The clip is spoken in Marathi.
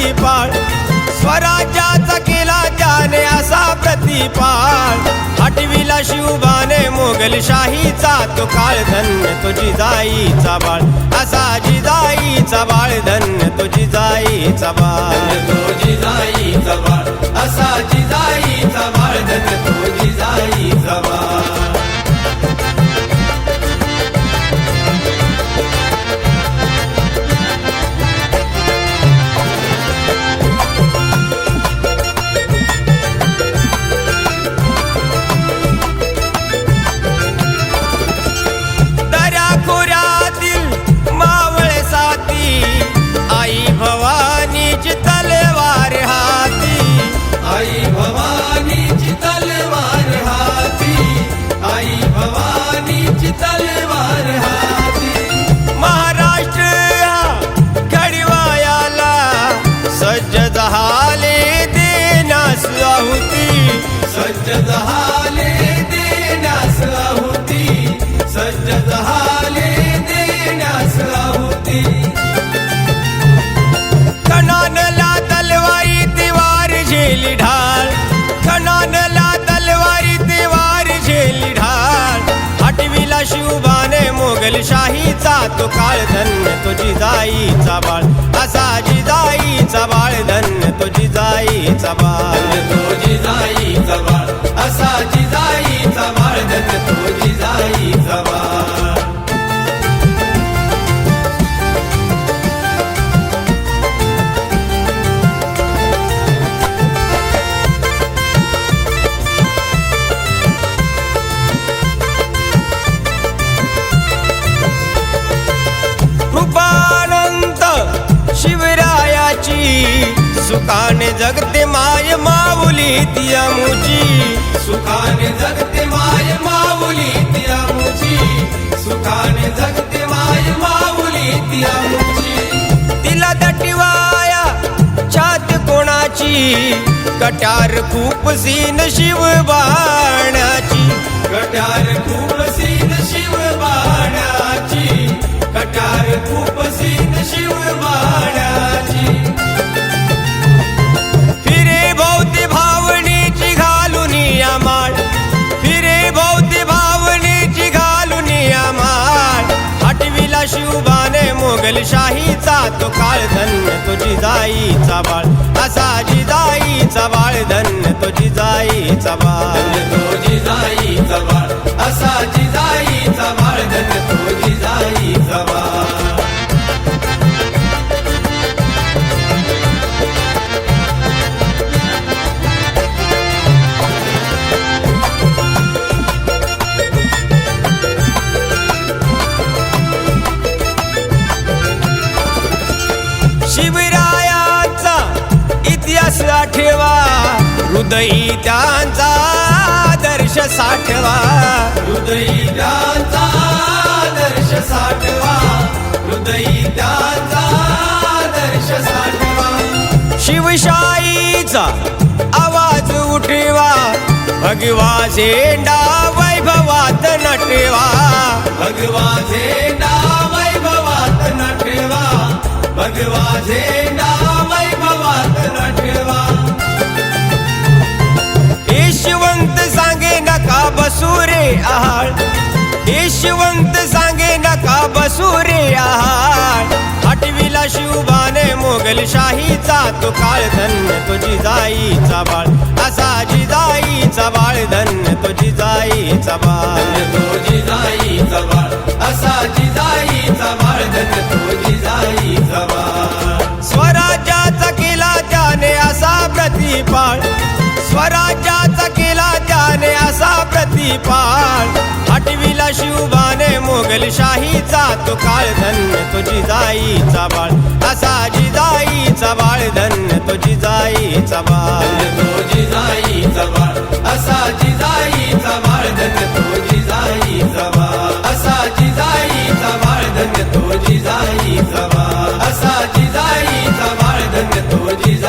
प्रतिपाळ, स्वराज्याचा केला त्याने असा प्रतिपाळ, हटविला शिवबाने मोगलशाहीचा तो काळ, धन्य तो जिजाईचा बाळ, असा जिजाईचा बाळ, धन्य तो जिजाईचा बाळ, तो जिजाईचा बाळ, असा जिजाईचा बाळ, धन्य तो जिजाईचा बाळ. सज्ज झाले देण्यास आहुती, सज्ज झाले देण्यास आहुती. कणानला तलवारी तिवार झेली ढाल, कणानला तलवारी तिवार झेली ढाल, हटविला शिवबाने मोगलशाहीचा तो काळ, धन्य तो जिजाईचा बाळ, असा जिजाईचा बाळ, धन्य तो जिजाईचा बाळ, तो जिजाईचा बाळ, असा जिजाईचा बाळ, धन्य तो जिजाईचा बाळ. कृपानंत शिवरायाची, सुखाने जगते माय माऊली ती आमुची, सुखाने जगते माय माऊली ती आमुची, सुखाने जगते माय माऊली ती आमुची. तिला दटिवाया छात कोणाची, कटार खूप सीन शिवबाणाची, कटार खूप सीन शिवबाणाची, कटार खूप सीन शिवबाणाची. फिरे भोवती भावनेची घालून माळ, फिरे भोवती भावनेची घालून माळ, हटविला शिवबाने मोगलशाहीचा तो काळ, धन्य तो जिजाईचा बाळ, असा जिजाईचा बाळ, धन्य तो जिजाईचा बाळ, तो जिजाईचा बाळ, असा जिजाईचा बाळ, धन्य तो जिजाईचा बाळ. शिवरायांचा इतिहास आठवा, हृदयी त्यांचा आदर्श साठवा, हृदयी त्यांचा आदर्श साठवा, हृदयी त्यांचा आदर्श साठवा. शिवशाहीचा आवाज उठवा, भगवा झेंडा वैभवात नटवा, भगवा झेंडा वैभवात नटवा, भगवा झेंडा वैभवात नटवा. यशवंत सांगे नका बसू रे आहाळ, यशवंत सांगे नका बसू रे आहाळ, हटविला शिवबाने मोगलशाहीचा तो काळ, धन्य तो जिजाईचा बाळ, असा जिजाईचा बाळ, धन्य तो जिजाईचा बाळ, तो जिजाईचा बाळ, असा जिजाईचा बाळ, धन्य तो जिजाईचा बाळ. स्वराज्याचा केला त्याने असा प्रतिपाळ, स्वराज्याचा केला त्याने असा प्रतिपाळ, हटविला शिवबाने मोगलशाहीचा तो काळ, धन्य तो जिजाईचा बाळ, असा जिजाईचा बाळ, धन्य तो जिजाईचा बाळ, तो जिजाईचा बाळ, असा जिजाईचा बाळ, धन्य तो जिजाईचा बाळ, असा जिजाईचा बाळ, धन्य तो जिजाईचा बाळ, असा जिजाईचा बाळ, धन्य तो जिजाईचा